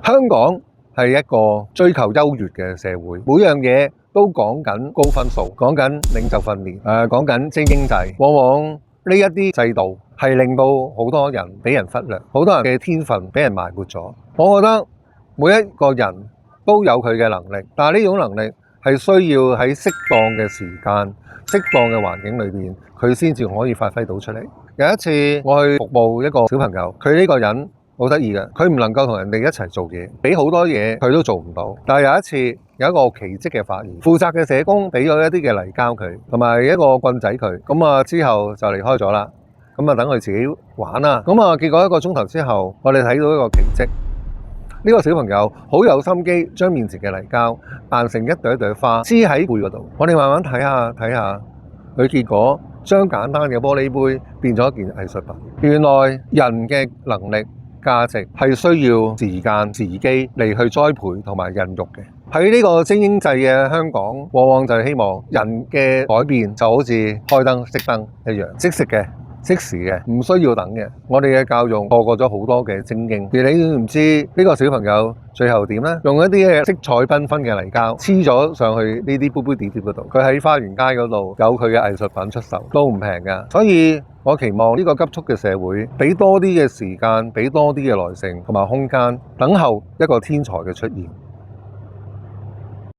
香港係一個追求優越嘅社會，每樣嘢都講緊高分數，講緊領袖訓練，講緊精英制。往往呢一啲制度係令到好多人俾人忽略，好多人嘅天分俾人埋沒咗。我覺得每一個人都有佢嘅能力，但係呢種能力係需要喺適當嘅時間、適當嘅環境裏邊，佢先至可以發揮到出嚟。有一次我去服務一個小朋友，佢呢個人好得意嘅，佢唔能夠同人哋一齊做嘢，俾好多嘢佢都做唔到。但係有一次有一個奇蹟嘅發現，負責嘅社工俾咗一啲嘅泥膠佢，同埋一個棍仔佢，咁之後就離開咗啦。咁等佢自己玩啦。咁結果1個鐘頭之後，我哋睇到一個奇蹟。呢個小朋友好有心機，將面前嘅泥膠扮成一朵一朵花，黐喺背嗰度。我哋慢慢睇下，佢結果將簡單嘅玻璃杯變咗一件藝術品。原來人嘅能力價值係需要時間、時機嚟去栽培同埋孕育嘅。喺呢個精英制嘅香港，往往就係希望人嘅改變就好似開燈熄燈一樣，即食嘅。即時嘅，唔需要等嘅。我哋嘅教育錯過咗好多嘅精英。而你唔知呢個小朋友最後點呢？用一啲嘅色彩繽紛嘅泥膠黐咗上去呢啲杯杯碟碟嗰度。佢喺花園街嗰度有佢嘅藝術品出售，都唔平㗎。所以我期望呢個急速嘅社會，俾多啲嘅時間，俾多啲嘅耐性同埋空間，等候一個天才嘅出現。